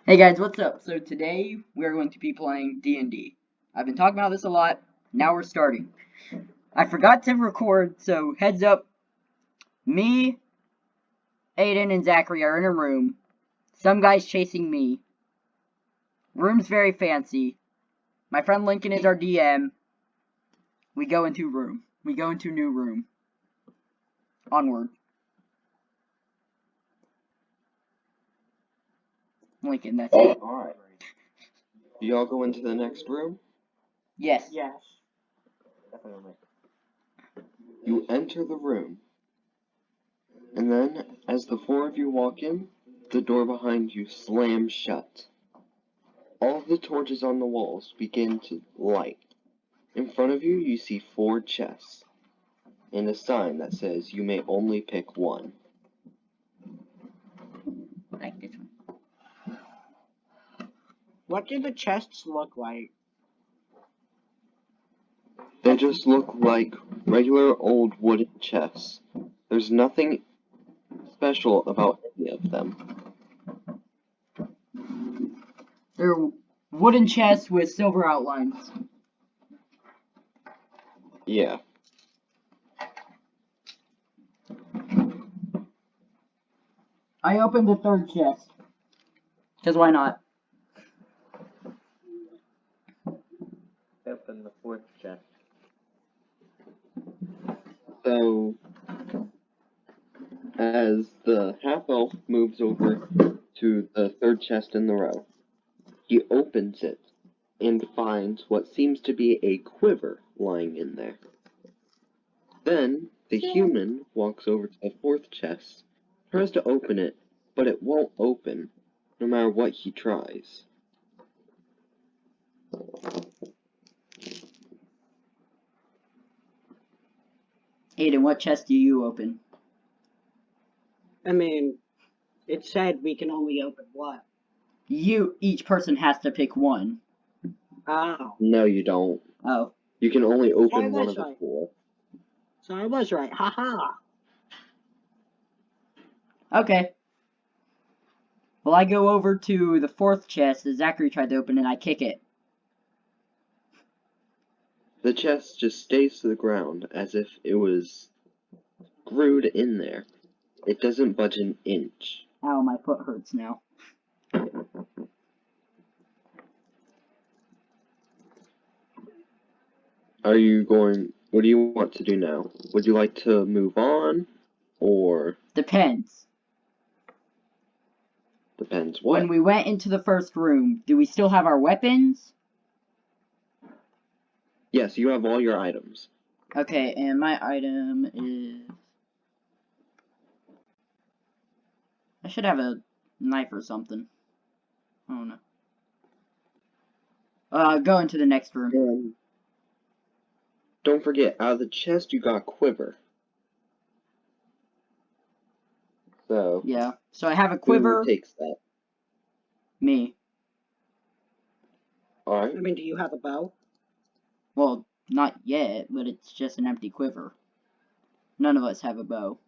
Hey guys, what's up? So today we're going to be playing D&D. I've been talking about this a lot. Now we're starting. I forgot to record, so heads up. Me, Aiden, and Zachary are in a room. Some guy's chasing me. Room's very fancy. My friend Lincoln is our DM. We go into room. We go into new room. Onward. Lincoln, that's it. Alright. You all go into the next room. Yes. Yes. Definitely. You enter the room. And then, as the four of you walk in, the door behind you slams shut. All of the torches on the walls begin to light. In front of you, you see 4 chests. And a sign that says you may only pick one. Like this one. What do the chests look like? They just look like regular old wooden chests. There's nothing special about any of them. They're wooden chests with silver outlines. Yeah. I opened the third chest. Because why not? Open the 4th chest. So, as the half-elf moves over to the third chest in the row, he opens it and finds what seems to be a quiver lying in there. Then, the human walks over to the 4th chest, tries to open it, but it won't open, no matter what he tries. Aiden, what chest do you open? I mean, it said we can only open one. Each person has to pick one. Oh. No, you don't. Oh. You can only open Why one was of the I? 4. So I was right. Haha. Okay. Well, I go over to the 4th chest that Zachary tried to open and I kick it. The chest just stays to the ground as if it was screwed in there. It doesn't budge an inch. Ow, my foot hurts now. What do you want to do now? Would you like to move on, or Depends. depends what? When we went into the first room, do we still have our weapons? Yes, you have all your items. Okay, and my item is... I should have a knife or something. Oh no. Go into the next room. And don't forget, out of the chest you got a quiver. So, Yeah. So I have a who quiver. takes that? Me. Alright. I mean, do you have a bow? Well, not yet, but it's just an empty quiver. None of us have a bow.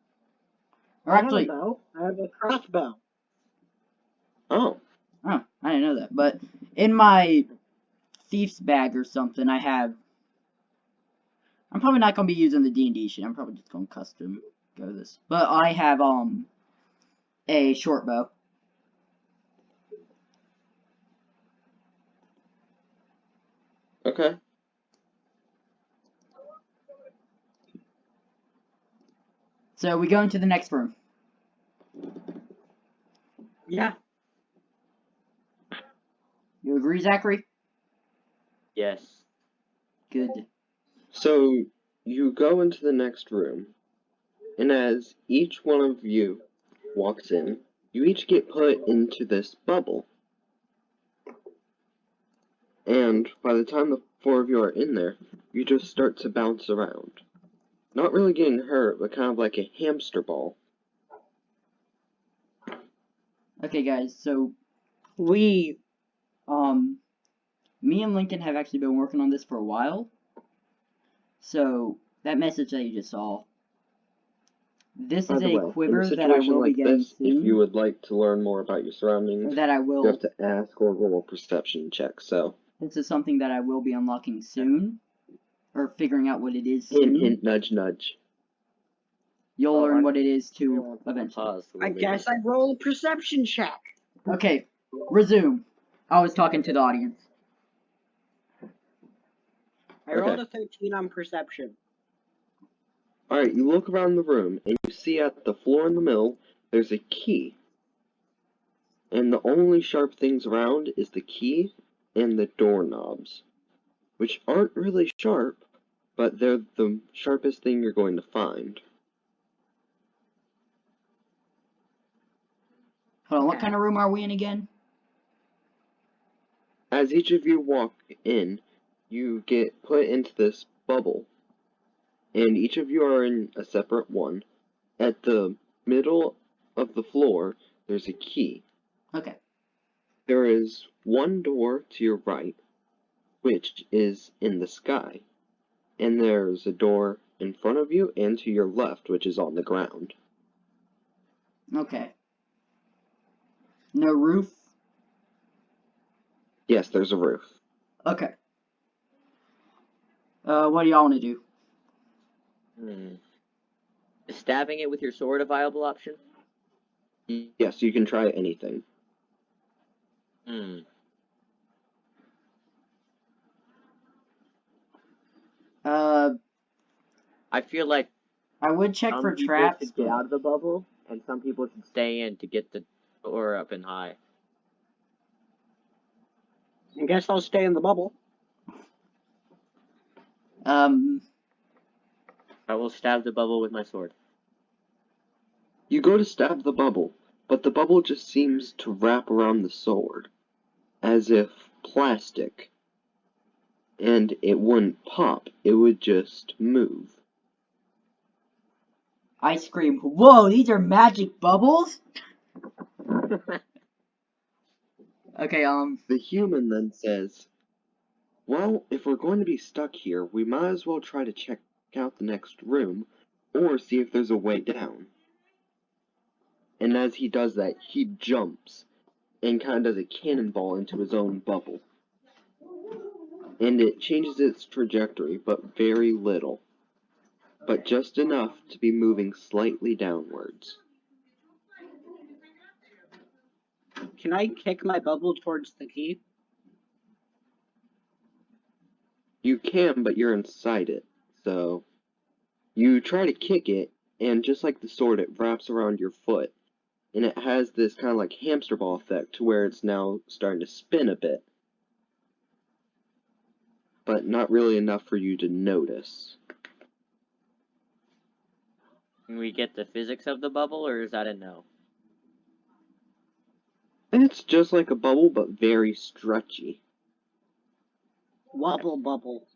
Or I actually, have a bow. I have a crossbow. Oh. oh, I didn't know that. But in my thief's bag or something, I have... I'm probably not going to be using the D&D shit. I'm probably just going to custom go this. But I have, a short bow. Okay. So we go into the next room. Yeah. You agree, Zachary? Yes. Good. So, you go into the next room, and as each one of you walks in, you each get put into this bubble. And by the time the 4 of you are in there, you just start to bounce around. Not really getting hurt, but kind of like a hamster ball. Okay, guys, so We. me and Lincoln have actually been working on this for a while. So, that message that you just saw, This By is the a way, in a quiver that I situation will be like getting this, if you soon. would like to learn more about your surroundings, That I you will. have to ask or roll a perception check. So, This is something that I will be unlocking soon. Or figuring out what it is hint, soon. hint, nudge, nudge. You'll Oh, learn I- what it is I too want eventually. Pause. I guess I roll a perception check. Okay, resume. I was talking to the audience. I rolled Okay. a 13 on perception. Alright, you look around the room, and you see at the floor in the middle, there's a key. And the only sharp things around is the key and the doorknobs, which aren't really sharp, but they're the sharpest thing you're going to find. Hold on, what kind of room are we in again? As each of you walk in, you get put into this bubble, and each of you are in a separate one. At the middle of the floor, there's a key. Okay. There is one door to your right, which is in the sky, and there's a door in front of you and to your left, which is on the ground. Okay. No roof? Yes, there's a roof. Okay. What do y'all want to do? Is stabbing it with your sword a viable option? Yes, you can try anything. I feel like I would check some for people traps, should get but out of the bubble, and some people should stay in to get the door up and high. I guess I'll stay in the bubble. I will stab the bubble with my sword. You go to stab the bubble, but the bubble just seems to wrap around the sword, as if plastic. And it wouldn't pop, it would just move. I scream, "Whoa, these are magic bubbles?" Okay, The human then says, well, if we're going to be stuck here, we might as well try to check out the next room, or see if there's a way down. And as he does that, he jumps, and kind of does a cannonball into his own bubble. And it changes its trajectory, but very little. But just enough to be moving slightly downwards. Can I kick my bubble towards the key? You can, but you're inside it. So, you try to kick it, and just like the sword, it wraps around your foot. And it has this kind of like hamster ball effect to where it's now starting to spin a bit. But not really enough for you to notice. Can we get the physics of the bubble, or is that a no? It's just like a bubble, but very stretchy. Wobble bubble.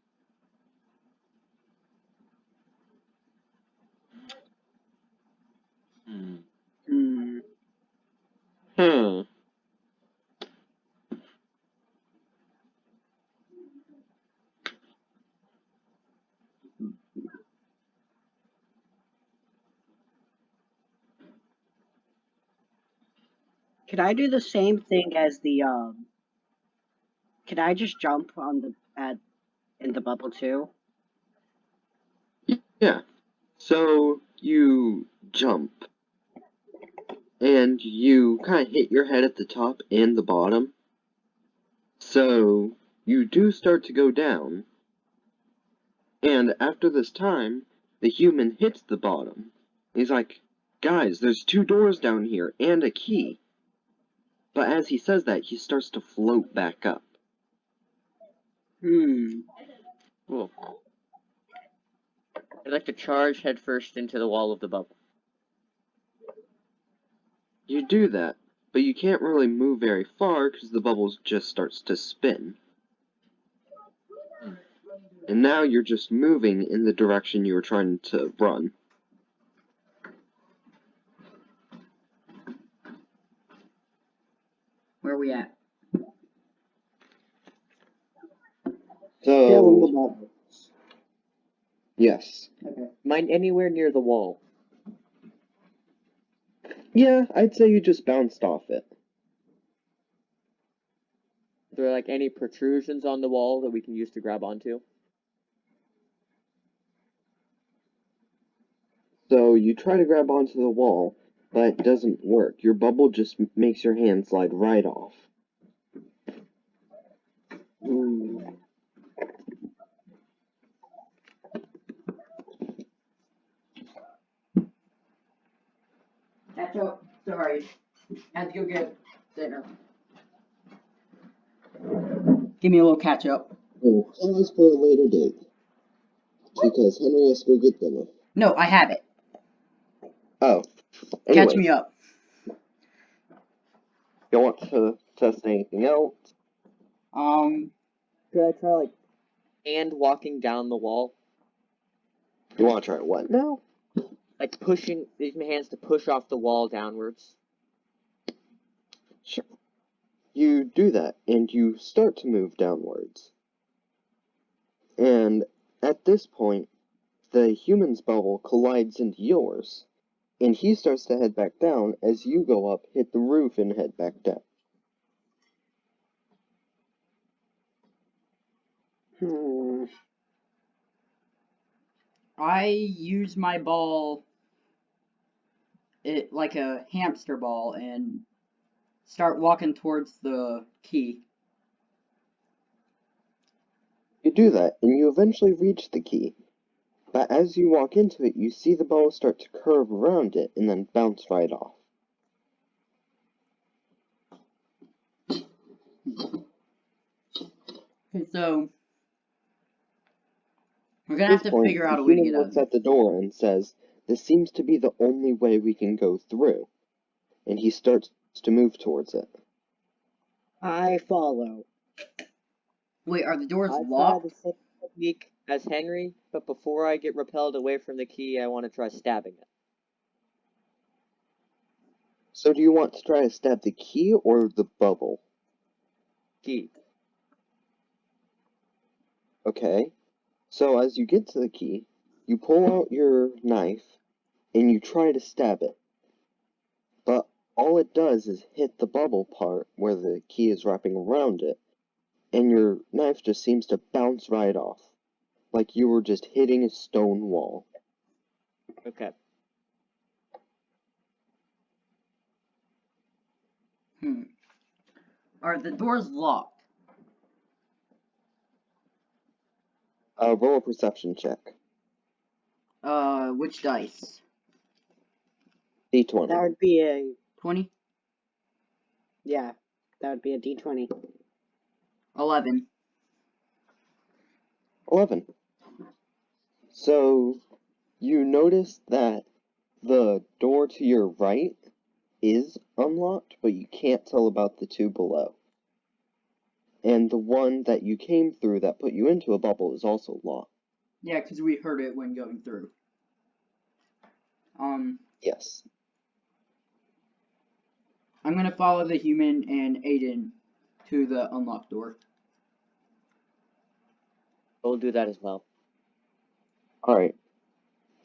Hmm. Could I do the same thing as the Can I just jump on the in the bubble too? Yeah. So you jump, and you kind of hit your head at the top and the bottom. So you do start to go down, and after this time, the human hits the bottom. He's like, guys, there's 2 doors down here and a key. But as he says that, he starts to float back up. Cool. I'd like to charge headfirst into the wall of the bubble. You do that, but you can't really move very far because the bubble just starts to spin. And now you're just moving in the direction you were trying to run. where are we at? Still in the So, bubble. yes. Okay. Mine anywhere near the wall. Yeah, I'd say you just bounced off it. Are there like any protrusions on the wall that we can use to grab onto? So you try to grab onto the wall, but it doesn't work. Your bubble just makes your hand slide right off. Catch up. Sorry. Had to go get dinner. Give me a little catch up. Oh, that was for a later date. Because Henry has to go get dinner. No, I have it. Oh. Catch me up. You want to test anything else? Could I try like hand walking down the wall? You want to try what now? Like pushing, using my hands to push off the wall downwards. Sure. You do that, and you start to move downwards. And at this point, the human's bubble collides into yours, and he starts to head back down as you go up, hit the roof, and head back down. I use my ball, it like a hamster ball, and start walking towards the key. You do that, and you eventually reach the key. But as you walk into it, you see the ball start to curve around it and then bounce right off. Okay, so we're gonna At have this to point, figure the out a way to human get out of looks here. at the door and says, "This seems to be the only way we can go through." And he starts to move towards it. I follow. Wait, are the doors I try locked? the same technique as Henry, but before I get repelled away from the key, I want to try stabbing it. So do you want to try to stab the key or the bubble? Key. Okay. So as you get to the key, you pull out your knife and you try to stab it. But all it does is hit the bubble part where the key is wrapping around it, and your knife just seems to bounce right off, like you were just hitting a stone wall. Okay. Are the doors locked? Roll a perception check. Which dice? D20. That would be a 20? yeah. That would be a D20. 11. 11. So you notice that the door to your right is unlocked, but you can't tell about the two below. And the one that you came through that put you into a bubble is also locked. Yeah, because we heard it when going through. Yes. I'm gonna follow the human and Aiden to the unlocked door. I'll do that as well. Alright.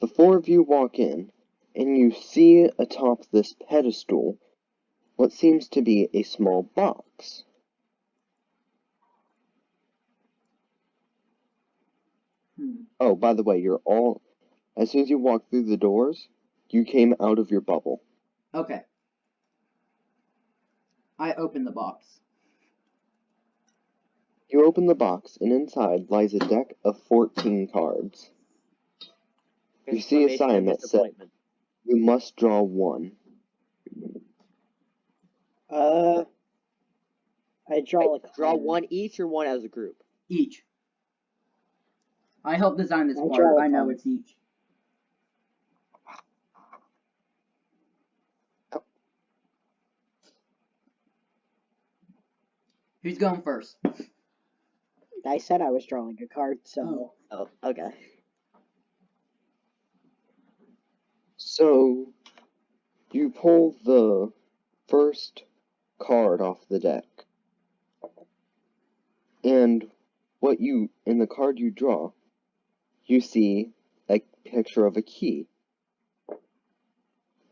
The four of you walk in, and you see atop this pedestal what seems to be a small box. Oh, by the way, as soon as you walk through the doors, you came out of your bubble. Okay. I open the box. You open the box, and inside lies a deck of 14 cards. You see a sign that says, "You must draw one." I draw a Draw card. one each or one as a group? Each. I helped design this I part. draw a I know card. it's each. Who's going first? I said I was drawing a card, so. Oh, okay. So, you pull the first card off the deck. And in the card you draw, you see a picture of a key.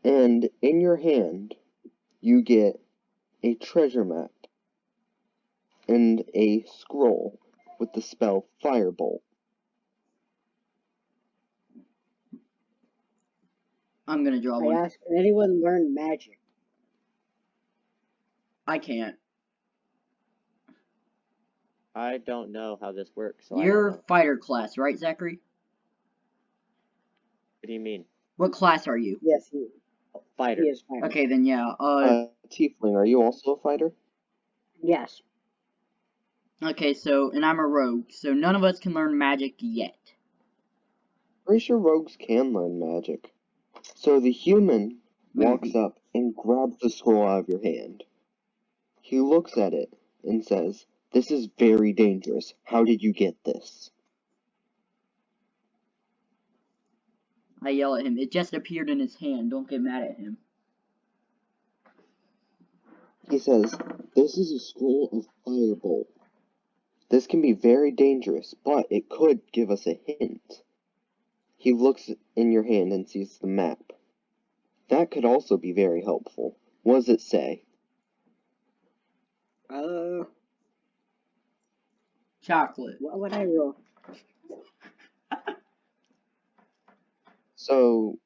And in your hand, you get a treasure map and a scroll with the spell Firebolt. I'm gonna draw I one. asked, can anyone learn magic? I can't. I don't know how this works, so I don't You're know. fighter class, right, Zachary? What do you mean? What class are you? Yes, Fighter. he is fighter. Okay, then yeah. Tiefling, are you also a fighter? Yes. Okay, so, and I'm a rogue, so none of us can learn magic yet. Pretty sure rogues can learn magic. So the human walks Maybe. up and grabs the scroll out of your hand. He looks at it and says, "This is very dangerous. How did you get this?" I yell at him. It just appeared in his hand. Don't get mad at him. He says, "This is a scroll of Firebolt. This can be very dangerous, but it could give us a hint." He looks in your hand and sees the map. That could also be very helpful. What does it say? Chocolate. What would I roll? So,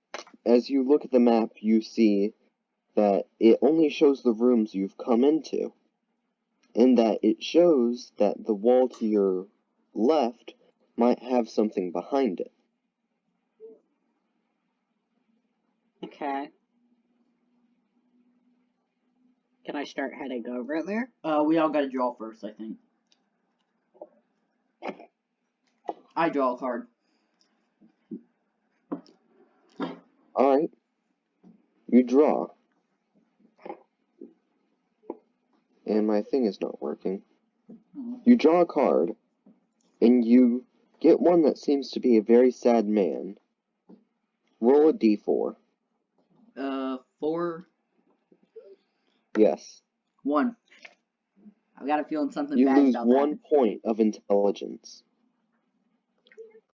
as you look at the map, you see that it only shows the rooms you've come into, and that it shows that the wall to your left might have something behind it. Okay. Can I start heading over there? We all gotta draw first, I think. I draw a card. Alright. You draw. And my thing is not working. Oh. You draw a card, and you get one that seems to be a very sad man. Roll a d4. 4, Yes. 1. I've got a feeling something You bad's lose about to 1 happen. point of intelligence.